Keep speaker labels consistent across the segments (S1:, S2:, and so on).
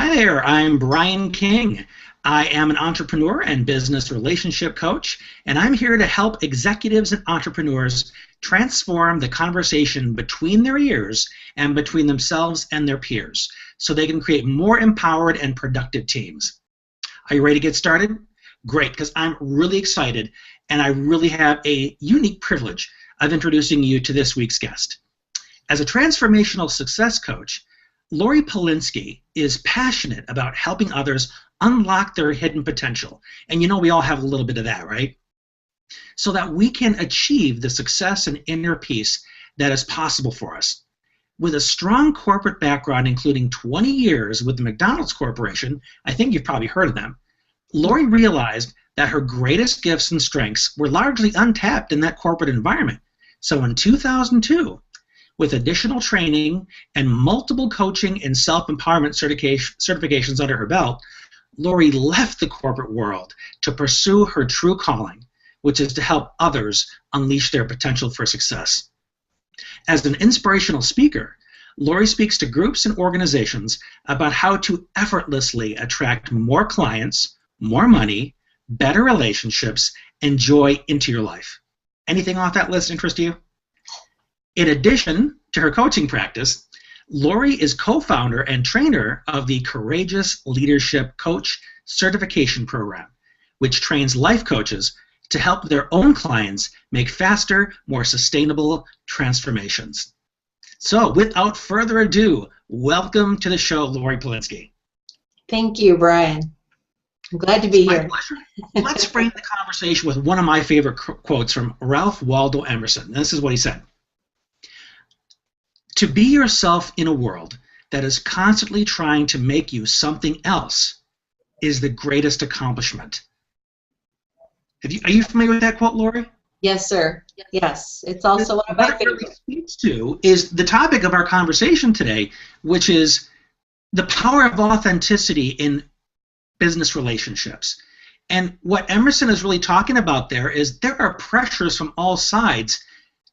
S1: Hi there, I'm Brian King. I am an entrepreneur and business relationship coach, and I'm here to help executives and entrepreneurs transform the conversation between their ears and between themselves and their peers so they can create more empowered and productive teams. Are you ready to get started? Great, because I'm really excited, and I really have a unique privilege of introducing you to this week's guest. As a transformational success coach, Laurie Polinski is passionate about helping others unlock their hidden potential. And you know we all have a little bit of that, right? So that we can achieve the success and inner peace that is possible for us. With a strong corporate background, including 20 years with the McDonald's Corporation, I think you've probably heard of them, Laurie realized that her greatest gifts and strengths were largely untapped in that corporate environment. So in 2002, with additional training and multiple coaching and self-empowerment certifications under her belt, Laurie left the corporate world to pursue her true calling, which is to help others unleash their potential for success. As an inspirational speaker, Laurie speaks to groups and organizations about how to effortlessly attract more clients, more money, better relationships, and joy into your life. Anything off that list interest you? In addition to her coaching practice, Laurie is co-founder and trainer of the Courageous Leadership Coach Certification Program, which trains life coaches to help their own clients make faster, more sustainable transformations. So, without further ado, welcome to the show, Laurie Polinski.
S2: Thank you, Brian. I'm glad to be here.
S1: My pleasure. Let's frame the conversation with one of my favorite quotes from Ralph Waldo Emerson. This is what he said. To be yourself in a world that is constantly trying to make you something else is the greatest accomplishment. Are you familiar with that quote, Laurie?
S2: Yes, sir. yes. It's also one of my favorites. What it really
S1: speaks to is the topic of our conversation today, which is the power of authenticity in business relationships. And what Emerson is really talking about there is there are pressures from all sides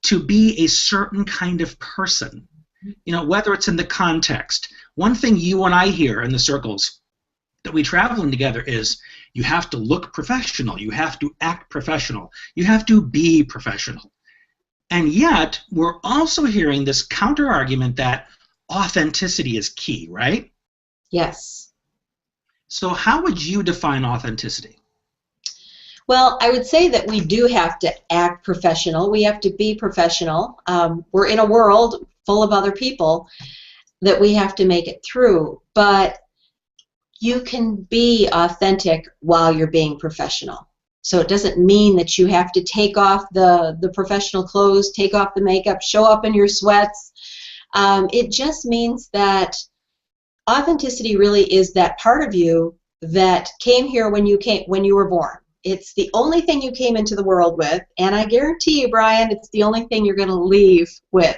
S1: to be a certain kind of person. You know, whether it's in the context. One thing you and I hear in the circles that we travel in together is you have to look professional, you have to act professional, you have to be professional. And yet, we're also hearing this counter-argument that authenticity is key, right?
S2: Yes.
S1: So how would you define authenticity?
S2: Well, I would say that we do have to act professional. We have to be professional. We're in a world full of other people that we have to make it through. But you can be authentic while you're being professional. So it doesn't mean that you have to take off the professional clothes, take off the makeup, show up in your sweats. It just means that authenticity really is that part of you that came here when you were born. It's the only thing you came into the world with, and I guarantee you, Brian, it's the only thing you're going to leave with.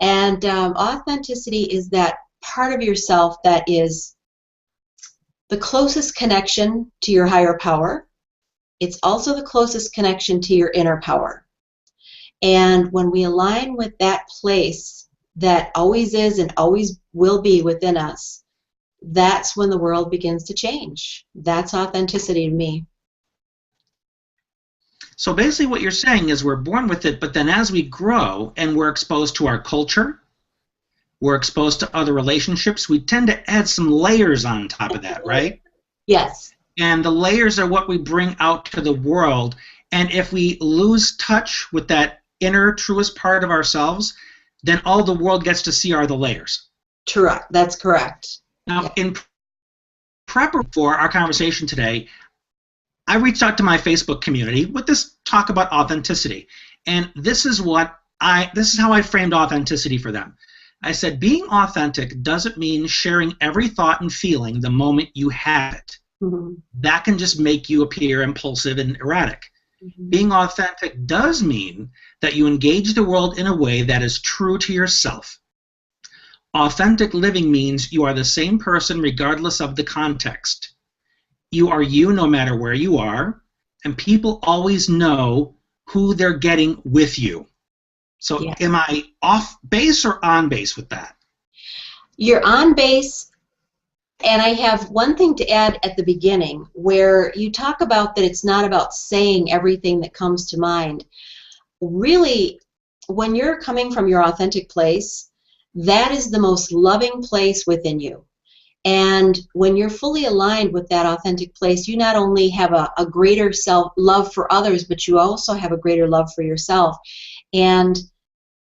S2: And authenticity is that part of yourself that is the closest connection to your higher power. It's also the closest connection to your inner power. And when we align with that place that always is and always will be within us, that's when the world begins to change. That's authenticity to me.
S1: So basically what you're saying is we're born with it, but then as we grow and we're exposed to our culture, we're exposed to other relationships, we tend to add some layers on top of that, right?
S2: Yes.
S1: And the layers are what we bring out to the world. And if we lose touch with that inner, truest part of ourselves, then all the world gets to see are the layers.
S2: Correct. That's correct.
S1: Now, in prep for our conversation today, I reached out to my Facebook community with this talk about authenticity, and this is how I framed authenticity for them. I said, being authentic doesn't mean sharing every thought and feeling the moment you have it.
S2: Mm-hmm.
S1: That can just make you appear impulsive and erratic.
S2: Mm-hmm.
S1: Being authentic does mean that you engage the world in a way that is true to yourself. Authentic living means you are the same person regardless of the context. You are you no matter where you are, and people always know who they're getting with you. So
S2: Yes.
S1: Am I off base or on base with that?
S2: You're on base And I have one thing to add at the beginning where you talk about that it's not about saying everything that comes to mind. Really, when you're coming from your authentic place, that is the most loving place within you. And when you're fully aligned with that authentic place, you not only have a greater self-love for others, but you also have a greater love for yourself. And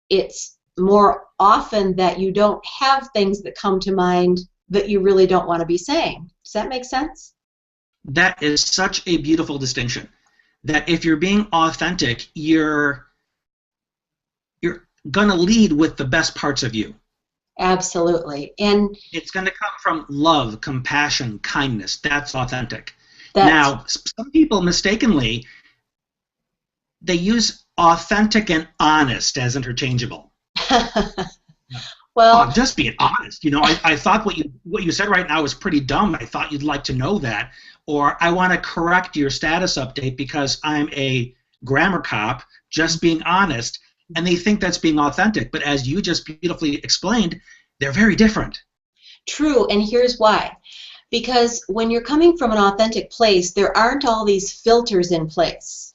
S2: it's more often that you don't have things that come to mind that you really don't want to be saying. Does that make sense?
S1: That is such a beautiful distinction. That if you're being authentic, you're going to lead with the best parts of you.
S2: Absolutely. And
S1: it's going to come from love, compassion, kindness. That's authentic. Now, some people mistakenly, they use authentic and honest as interchangeable.
S2: Well,
S1: I'm just being honest. You know, I thought what you said right now was pretty dumb. I thought you'd like to know that. Or I want to correct your status update because I'm a grammar cop, just being honest. And they think that's being authentic. But as you just beautifully explained, they're very different.
S2: True, and here's why. Because when you're coming from an authentic place, there aren't all these filters in place.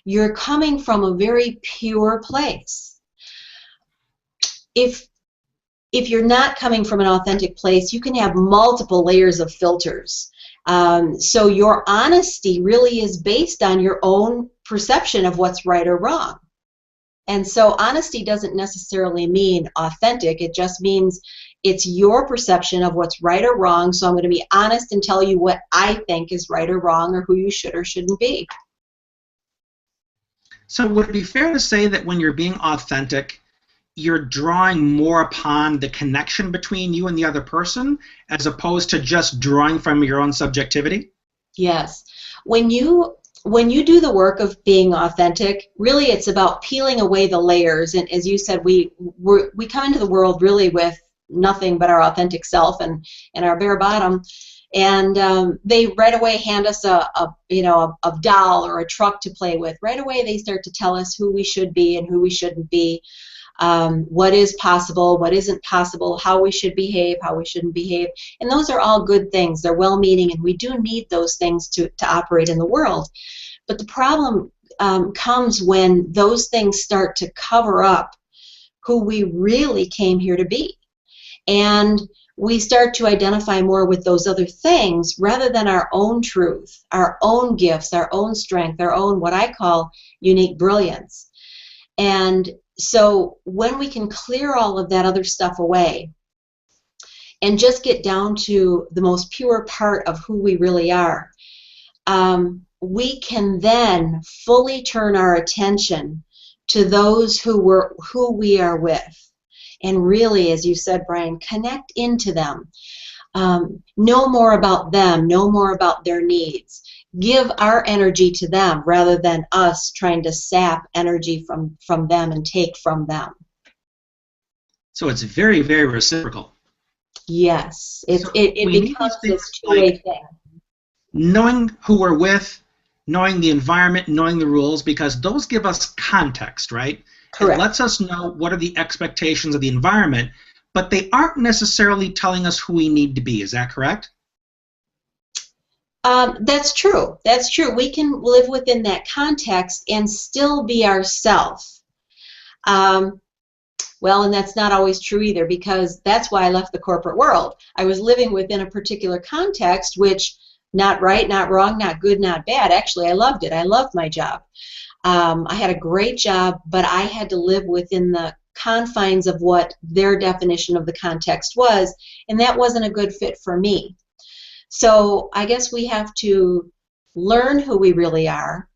S2: You're coming from a very pure place. If you're not coming from an authentic place, you can have multiple layers of filters. So your honesty really is based on your own perception of what's right or wrong. And so honesty doesn't necessarily mean authentic. It just means it's your perception of what's right or wrong. So I'm going to be honest and tell you what I think is right or wrong or who you should or shouldn't be.
S1: So would it be fair to say that when you're being authentic, you're drawing more upon the connection between you and the other person as opposed to just drawing from your own subjectivity?
S2: Yes. When you do the work of being authentic, really it's about peeling away the layers. And as you said, we come into the world really with nothing but our authentic self and our bare bottom. And they right away hand us a doll or a truck to play with. Right away they start to tell us who we should be and who we shouldn't be, what is possible, what isn't possible, how we should behave, how we shouldn't behave. And those are all good things. They're well-meaning, and we do need those things to operate in the world. But the problem comes when those things start to cover up who we really came here to be. And we start to identify more with those other things rather than our own truth, our own gifts, our own strength, our own what I call unique brilliance. And so when we can clear all of that other stuff away and just get down to the most pure part of who we really are, we can then fully turn our attention to those who we are with. And really, as you said, Brian, connect into them. Know more about them, know more about their needs. Give our energy to them rather than us trying to sap energy from them and take from them.
S1: So it's very, very reciprocal.
S2: Yes, it becomes this two-way thing.
S1: Knowing who we're with, knowing the environment, knowing the rules, because those give us context, right?
S2: Correct.
S1: It lets us know what are the expectations of the environment, but they aren't necessarily telling us who we need to be. Is that correct?
S2: That's true. That's true. We can live within that context and still be ourselves. Well, and that's not always true either, because that's why I left the corporate world. I was living within a particular context, which not right, not wrong, not good, not bad. Actually, I loved it. I loved my job. I had a great job, but I had to live within the confines of what their definition of the context was, and that wasn't a good fit for me. So I guess we have to learn who we really are,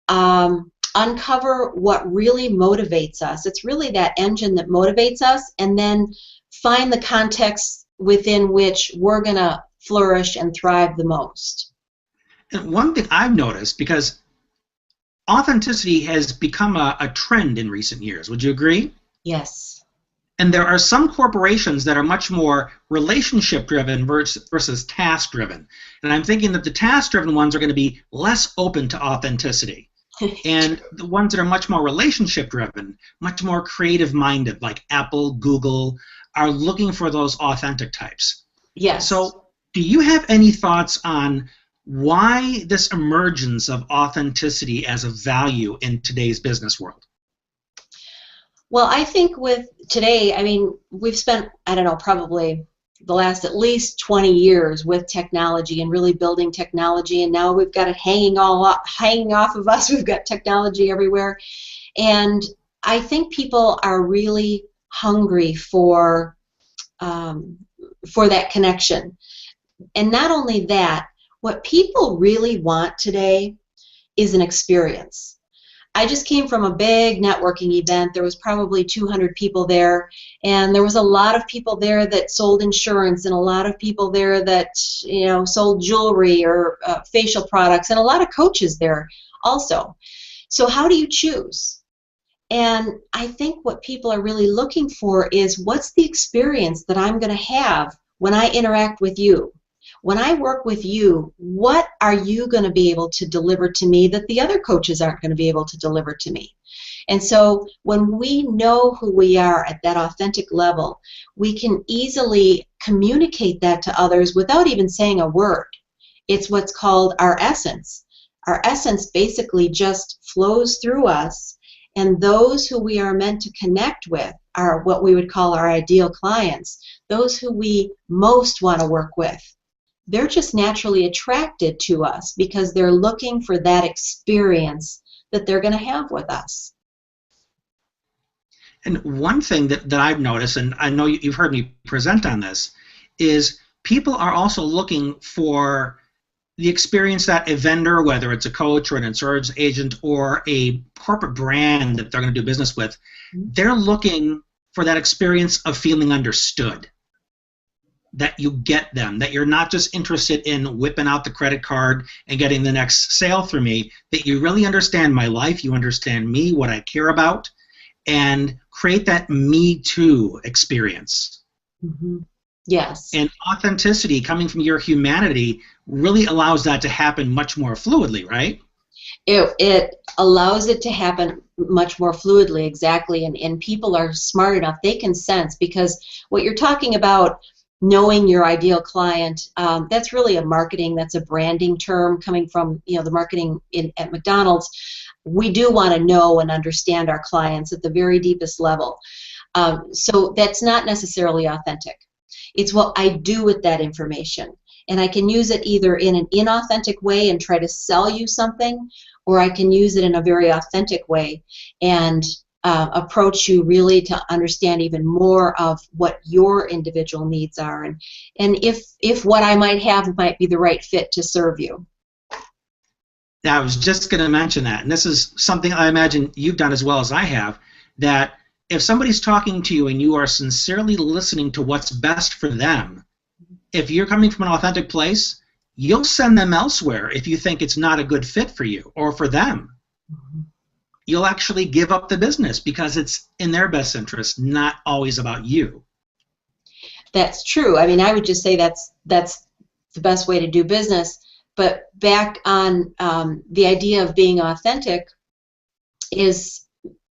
S2: uncover what really motivates us. It's really that engine that motivates us, and then find the context within which we're going to flourish and thrive the most.
S1: And one thing I've noticed, because authenticity has become a trend in recent years. Would you agree?
S2: Yes.
S1: And there are some corporations that are much more relationship-driven versus task-driven. And I'm thinking that the task-driven ones are going to be less open to authenticity. And the ones that are much more relationship-driven, much more creative-minded, like Apple, Google, are looking for those authentic types.
S2: Yes.
S1: So Do you have any thoughts on why this emergence of authenticity as a value in today's business world?
S2: Well, I think with today, I mean, we've spent, I don't know, probably the last at least 20 years with technology and really building technology, and now we've got it hanging off of us. We've got technology everywhere, and I think people are really hungry for that connection. And not only that, what people really want today is an experience. I just came from a big networking event. There was probably 200 people there, and there was a lot of people there that sold insurance, and a lot of people there that, you know, sold jewelry or facial products, and a lot of coaches there also. So how do you choose? And I think what people are really looking for is, what's the experience that I'm going to have when I interact with you? When I work with you, what are you going to be able to deliver to me that the other coaches aren't going to be able to deliver to me? And so when we know who we are at that authentic level, we can easily communicate that to others without even saying a word. It's what's called our essence. Our essence basically just flows through us, and those who we are meant to connect with are what we would call our ideal clients, those who we most want to work with. They're just naturally attracted to us because they're looking for that experience that they're going to have with us.
S1: And one thing that I've noticed, and I know you've heard me present on this, is people are also looking for the experience that a vendor, whether it's a coach or an insurance agent or a corporate brand that they're going to do business with, they're looking for that experience of feeling understood. That you get them, that you're not just interested in whipping out the credit card and getting the next sale through me, that you really understand my life, you understand me, what I care about, and create that me too experience.
S2: Mm-hmm. Yes.
S1: And authenticity coming from your humanity really allows that to happen much more fluidly, right?
S2: It allows it to happen much more fluidly, exactly, and people are smart enough, they can sense, because what you're talking about, knowing your ideal client, that's really that's a branding term coming from, you know, the marketing at McDonald's. We do want to know and understand our clients at the very deepest level. So that's not necessarily authentic. It's what I do with that information. And I can use it either in an inauthentic way and try to sell you something, or I can use it in a very authentic way and approach you really to understand even more of what your individual needs are, and if what I might have might be the right fit to serve you.
S1: Now, I was just going to mention that, and this is something I imagine you've done as well as I have, that if somebody's talking to you and you are sincerely listening to what's best for them, if you're coming from an authentic place, you'll send them elsewhere if you think it's not a good fit for you or for them. Mm-hmm. You'll actually give up the business because it's in their best interest, not always about you.
S2: That's true. I mean, I would just say that's the best way to do business. But back on the idea of being authentic is,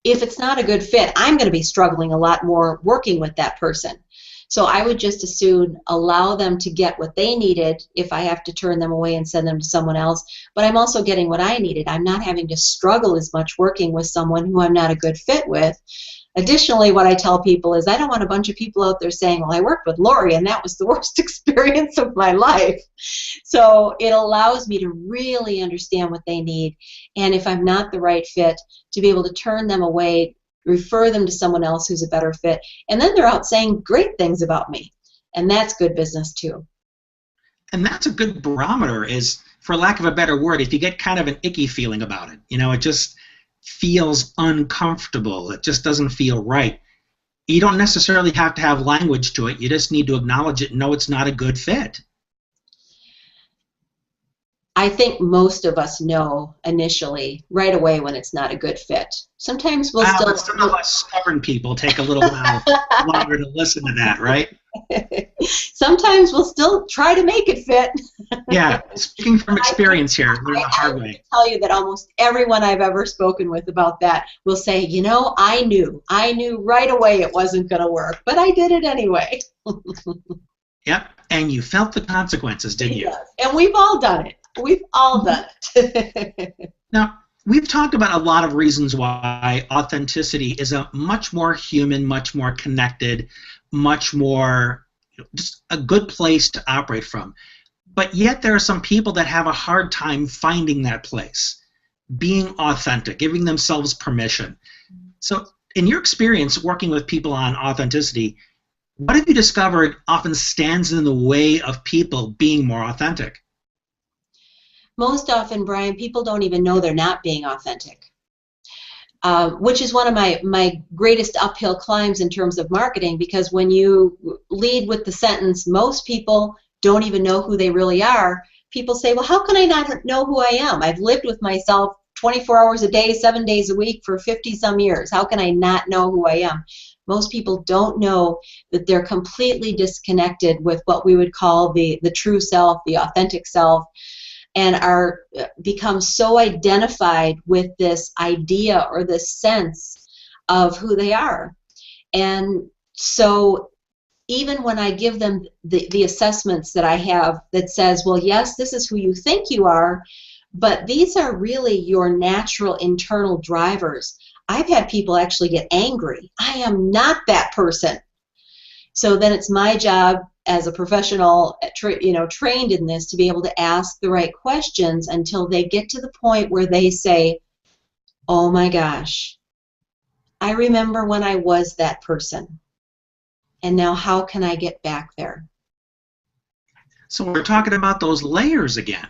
S2: if it's not a good fit, I'm going to be struggling a lot more working with that person. So I would just as soon allow them to get what they needed if I have to turn them away and send them to someone else, but I'm also getting what I needed. I'm not having to struggle as much working with someone who I'm not a good fit with. Additionally, what I tell people is, I don't want a bunch of people out there saying, well, I worked with Laurie and that was the worst experience of my life. So it allows me to really understand what they need, and if I'm not the right fit, to be able to turn them away, refer them to someone else who's a better fit, and then they're out saying great things about me, and that's good business too.
S1: And that's a good barometer, is, for lack of a better word, if you get kind of an icky feeling about it, you know, it just feels uncomfortable, it just doesn't feel right. You don't necessarily have to have language to it, you just need to acknowledge it and know it's not a good fit.
S2: I think most of us know initially, right away, when it's not a good fit. Sometimes we'll still...
S1: Some of us stubborn people take a little while longer to listen to that, right?
S2: Sometimes we'll still try to make it fit.
S1: Yeah, speaking from experience here, learn the hard way.
S2: I tell you that almost everyone I've ever spoken with about that will say, you know, I knew right away it wasn't going to work, but I did it anyway.
S1: Yep. And you felt the consequences, didn't you?
S2: Yes. And we've all done it. We've all done it.
S1: Now, we've talked about a lot of reasons why authenticity is a much more human, much more connected, much more just a good place to operate from. But yet there are some people that have a hard time finding that place, being authentic, giving themselves permission. So in your experience working with people on authenticity, what have you discovered often stands in the way of people being more authentic?
S2: Most often, Brian, people don't even know they're not being authentic, which is one of my greatest uphill climbs in terms of marketing, because when you lead with the sentence, most people don't even know who they really are, people say, well, how can I not know who I am? I've lived with myself 24 hours a day, 7 days a week for 50-some years. How can I not know who I am? Most people don't know that they're completely disconnected with what we would call the true self, the authentic self, and are become so identified with this idea or this sense of who they are. And so even when I give them the assessments that I have that says, well, yes, this is who you think you are, but these are really your natural internal drivers. I've had people actually get angry. I am not that person. So then it's my job as a professional, trained in this, to be able to ask the right questions until they get to the point where they say, oh my gosh, I remember when I was that person. And now how can I get back there?
S1: So we're talking about those layers again.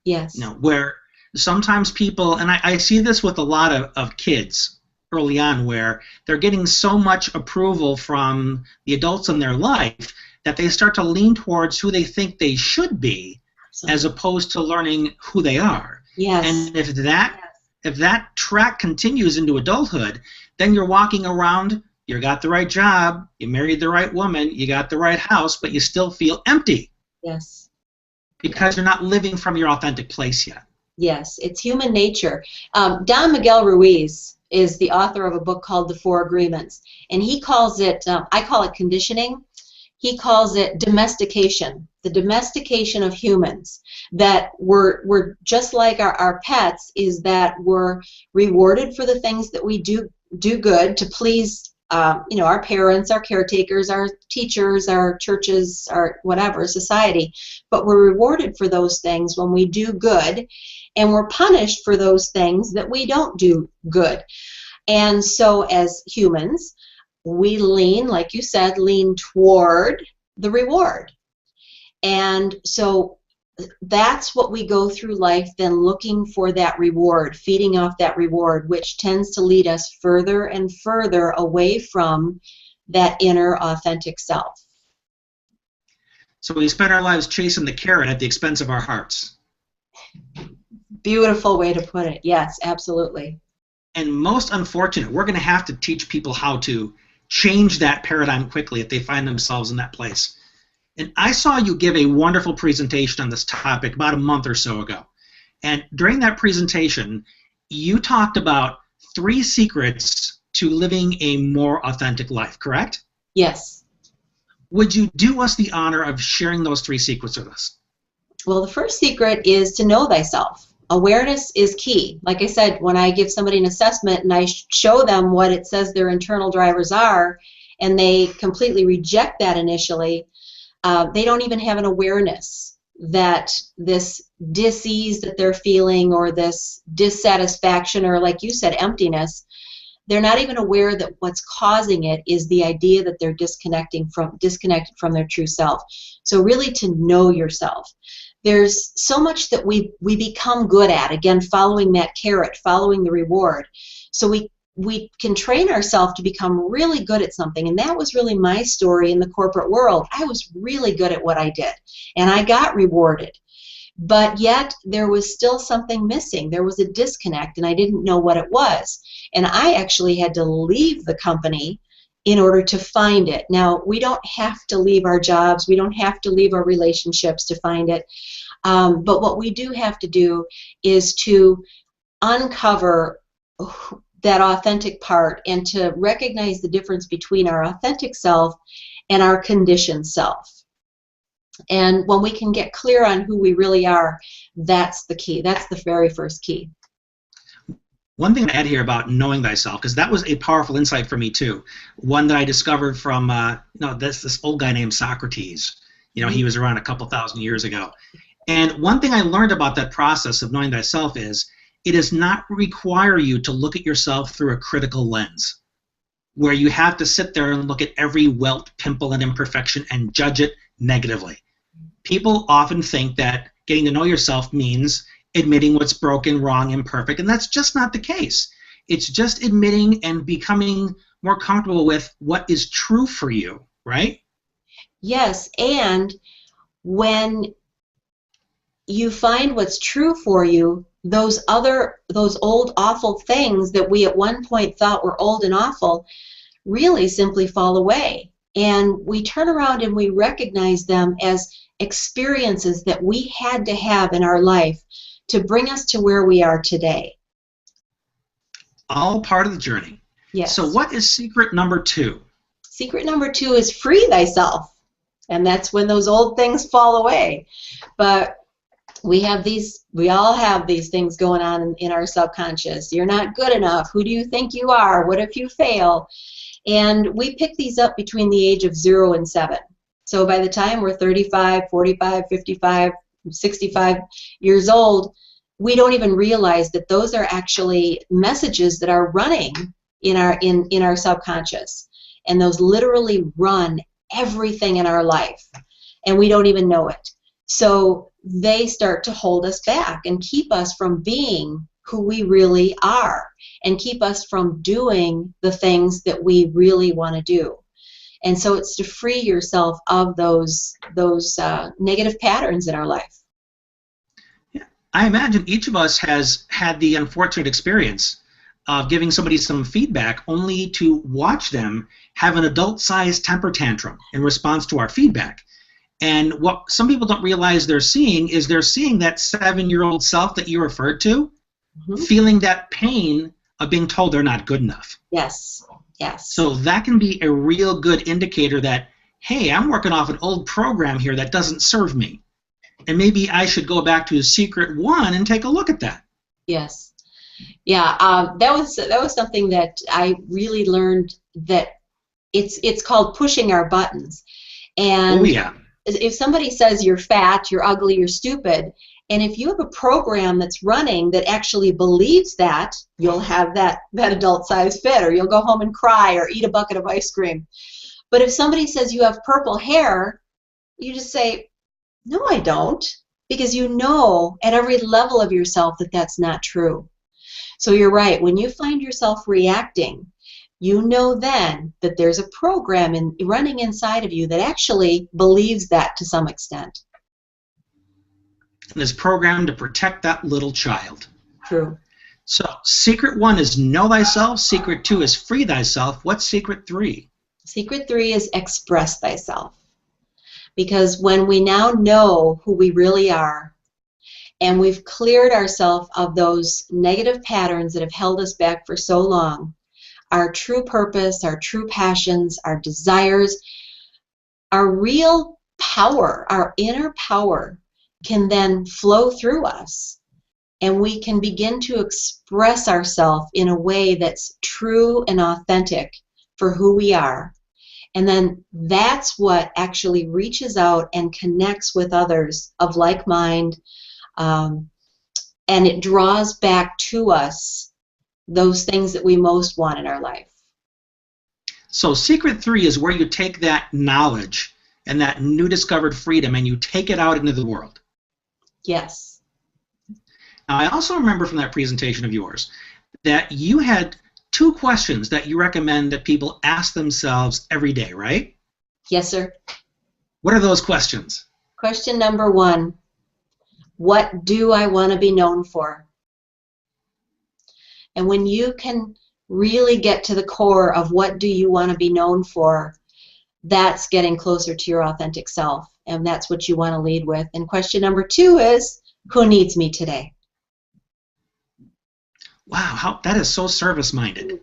S2: Yes.
S1: Where sometimes people, and I see this with a lot of kids early on, where they're getting so much approval from the adults in their life that they start to lean towards who they think they should be, as opposed to learning who they are.
S2: Yes.
S1: And if that track continues into adulthood, then you're walking around, you got the right job, you married the right woman, you got the right house, but you still feel empty.
S2: Yes.
S1: Because you're not living from your authentic place yet.
S2: Yes, it's human nature. Don Miguel Ruiz is the author of a book called The Four Agreements, and he calls it, I call it conditioning. He calls it domestication, the domestication of humans, that we're just like our pets, is that we're rewarded for the things that we do good to please our parents, our caretakers, our teachers, our churches, our whatever, society. But we're rewarded for those things when we do good, and we're punished for those things that we don't do good. And so as humans, we lean, like you said, lean toward the reward. And so that's what we go through life then, looking for that reward, feeding off that reward, which tends to lead us further and further away from that inner authentic self.
S1: So we spend our lives chasing the carrot at the expense of our hearts.
S2: Beautiful way to put it. Yes, absolutely.
S1: And most unfortunate, we're going to have to teach people how to change that paradigm quickly if they find themselves in that place. And I saw you give a wonderful presentation on this topic about a month or so ago. And during that presentation, you talked about 3 secrets to living a more authentic life, correct?
S2: Yes.
S1: Would you do us the honor of sharing those 3 secrets with us?
S2: Well, the first secret is to know thyself. Awareness is key. Like I said, when I give somebody an assessment and I show them what it says their internal drivers are, and they completely reject that initially, they don't even have an awareness that this dis-ease that they're feeling, or this dissatisfaction, or like you said, emptiness, they're not even aware that what's causing it is the idea that they're disconnected from their true self. So really, to know yourself. There's so much that we become good at, again, following that carrot, following the reward. So we can train ourselves to become really good at something, and that was really my story in the corporate world. I was really good at what I did, and I got rewarded. But yet, there was still something missing. There was a disconnect, and I didn't know what it was. And I actually had to leave the company in order to find it. Now, we don't have to leave our jobs. We don't have to leave our relationships to find it. But what we do have to do is to uncover that authentic part, and to recognize the difference between our authentic self and our conditioned self. And when we can get clear on who we really are, that's the key. That's the very first key.
S1: One thing to add here about knowing thyself, because that was a powerful insight for me too. One that I discovered from this old guy named Socrates. He was around a couple thousand years ago. And one thing I learned about that process of knowing thyself is it does not require you to look at yourself through a critical lens, where you have to sit there and look at every welt, pimple, and imperfection and judge it negatively. People often think that getting to know yourself means admitting what's broken, wrong, imperfect, and that's just not the case. It's just admitting and becoming more comfortable with what is true for you, right?
S2: Yes, and when you find what's true for you, those old awful things that we at one point thought were old and awful really simply fall away. And we turn around and we recognize them as experiences that we had to have in our life to bring us to where we are today.
S1: All part of the journey.
S2: Yes.
S1: So what is secret number 2?
S2: Secret number 2 is free thyself. And that's when those old things fall away. But we all have these things going on in our subconscious. You're not good enough. Who do you think you are? What if you fail? And we pick these up between the age of 0 and 7. So by the time we're 35, 45, 55, 65 years old, we don't even realize that those are actually messages that are running in our subconscious. And those literally run everything in our life. And we don't even know it. So they start to hold us back and keep us from being who we really are and keep us from doing the things that we really want to do. And so it's to free yourself of those negative patterns in our life.
S1: Yeah. I imagine each of us has had the unfortunate experience of giving somebody some feedback only to watch them have an adult-sized temper tantrum in response to our feedback. And what some people don't realize they're seeing is they're seeing that 7-year-old self that you referred to, feeling that pain of being told they're not good enough.
S2: Yes, yes.
S1: So that can be a real good indicator that, hey, I'm working off an old program here that doesn't serve me. And maybe I should go back to secret 1 and take a look at that.
S2: Yes. Yeah, that was something that I really learned, that it's called pushing our buttons. And
S1: oh, yeah.
S2: If somebody says you're fat, you're ugly, you're stupid, and if you have a program that's running that actually believes that, you'll have that adult-sized fit, or you'll go home and cry or eat a bucket of ice cream. But if somebody says you have purple hair, you just say, no, I don't, because you know at every level of yourself that that's not true. So you're right. When you find yourself reacting, you know then that there's a program running inside of you that actually believes that to some extent.
S1: And is programmed to protect that little child.
S2: True.
S1: So secret 1 is know thyself. Secret 2 is free thyself. What's secret 3?
S2: Secret 3 is express thyself. Because when we now know who we really are, and we've cleared ourselves of those negative patterns that have held us back for so long, our true purpose, our true passions, our desires, our real power, our inner power can then flow through us, and we can begin to express ourselves in a way that's true and authentic for who we are. And then that's what actually reaches out and connects with others of like mind, and it draws back to us those things that we most want in our life.
S1: So secret 3 is where you take that knowledge and that new discovered freedom and you take it out into the world.
S2: Yes.
S1: Now, I also remember from that presentation of yours that you had 2 questions that you recommend that people ask themselves every day, right?
S2: Yes, sir.
S1: What are those questions?
S2: Question number 1, what do I want to be known for? And when you can really get to the core of what do you want to be known for, that's getting closer to your authentic self, and that's what you want to lead with. And question number 2 is, who needs me today?
S1: Wow, that is so service-minded.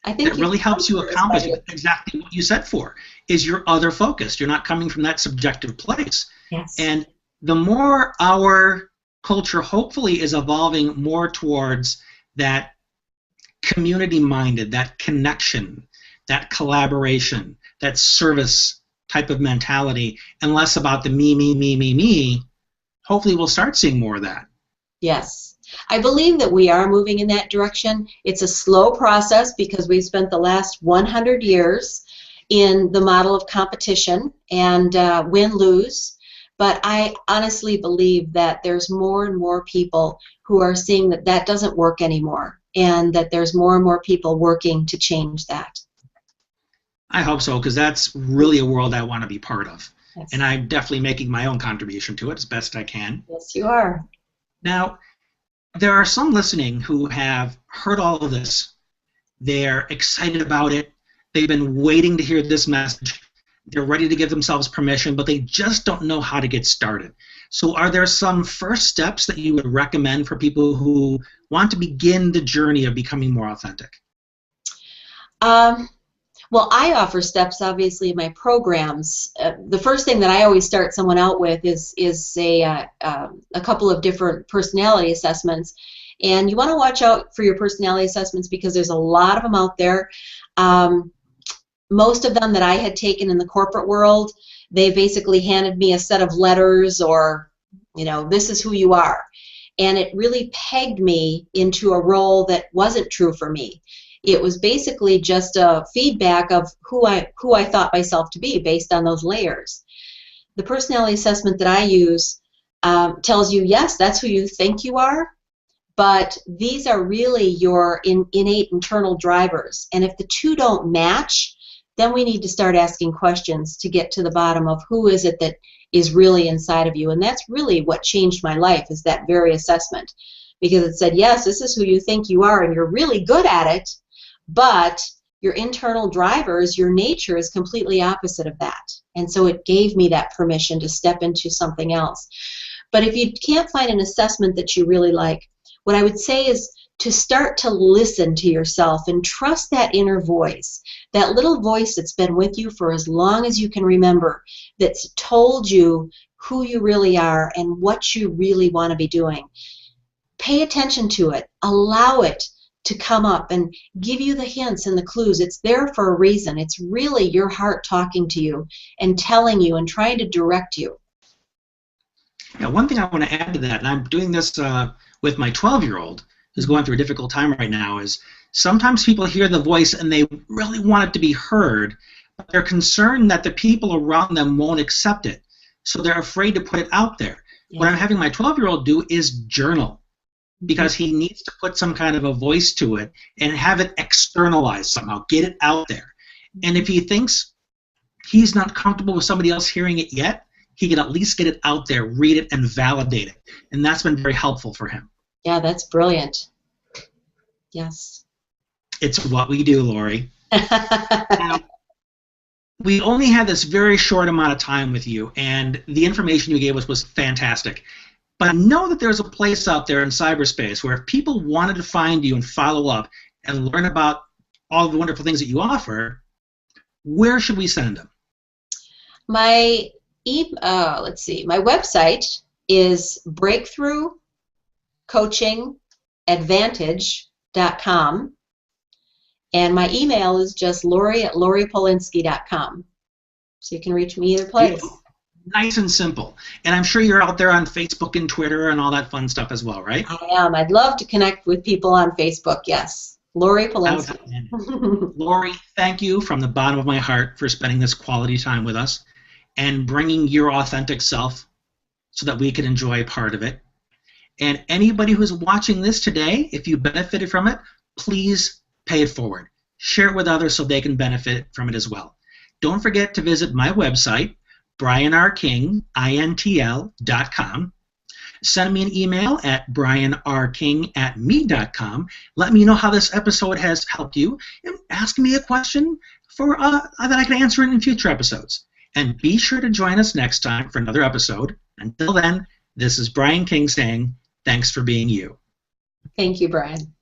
S2: I think
S1: it really helps you accomplish exactly what you set for. is you're other focused. You're not coming from that subjective place.
S2: Yes.
S1: And the more our culture hopefully is evolving more towards that community-minded, that connection, that collaboration, that service type of mentality, and less about the me, hopefully we'll start seeing more of that.
S2: Yes. I believe that we are moving in that direction. It's a slow process because we've spent the last 100 years in the model of competition and win-lose. But I honestly believe that there's more and more people who are seeing that that doesn't work anymore, and that there's more and more people working to change that.
S1: I hope so, because that's really a world I want to be part of.
S2: Yes.
S1: And I'm definitely making my own contribution to it as best I can.
S2: Yes, you are.
S1: Now, there are some listening who have heard all of this. They're excited about it. They've been waiting to hear this message. They're ready to give themselves permission, but they just don't know how to get started. So are there some first steps that you would recommend for people who want to begin the journey of becoming more authentic?
S2: Well, I offer steps, obviously, in my programs. The first thing that I always start someone out with is a couple of different personality assessments. And you want to watch out for your personality assessments because there's a lot of them out there. Most of them that I had taken in the corporate world, they basically handed me a set of letters or, this is who you are. And it really pegged me into a role that wasn't true for me. It was basically just a feedback of who I thought myself to be based on those layers. The personality assessment that I use tells you, yes, that's who you think you are, but these are really your innate internal drivers. And if the two don't match, then we need to start asking questions to get to the bottom of who is it that is really inside of you. And that's really what changed my life, is that very assessment. Because it said, yes, this is who you think you are, and you're really good at it, but your internal drivers, your nature is completely opposite of that. And so it gave me that permission to step into something else. But if you can't find an assessment that you really like, what I would say is to start to listen to yourself and trust that inner voice, that little voice that's been with you for as long as you can remember, that's told you who you really are and what you really want to be doing. Pay attention to it. Allow it to come up and give you the hints and the clues. It's there for a reason. It's really your heart talking to you and telling you and trying to direct you.
S1: Now, one thing I want to add to that, and I'm doing this with my 12-year-old, who's going through a difficult time right now, is sometimes people hear the voice and they really want it to be heard, but they're concerned that the people around them won't accept it. So they're afraid to put it out there. Yeah. What I'm having my 12-year-old do is journal, because he needs to put some kind of a voice to it and have it externalized somehow, get it out there. And if he thinks he's not comfortable with somebody else hearing it yet, he can at least get it out there, read it, and validate it. And that's been very helpful for him.
S2: Yeah, that's brilliant. Yes.
S1: It's what we do, Laurie. Now, we only had this very short amount of time with you, and the information you gave us was fantastic. But I know that there's a place out there in cyberspace where if people wanted to find you and follow up and learn about all the wonderful things that you offer, where should we send them?
S2: My website is breakthroughcoachingadvantage.com, and my email is just Laurie@lauriepolinski.com. So you can reach me either place.
S1: Beautiful. Nice and simple. And I'm sure you're out there on Facebook and Twitter and all that fun stuff as well, right?
S2: I am. I'd love to connect with people on Facebook, yes. Laurie Polinski.
S1: Laurie, thank you from the bottom of my heart for spending this quality time with us and bringing your authentic self so that we can enjoy part of it. And anybody who's watching this today, if you benefited from it, please pay it forward. Share it with others so they can benefit from it as well. Don't forget to visit my website, brianrking.com. Send me an email at brianrking@me.com. Let me know how this episode has helped you, and ask me a question for that I can answer in future episodes. And be sure to join us next time for another episode. Until then, this is Brian King saying, thanks for being you.
S2: Thank you, Brian.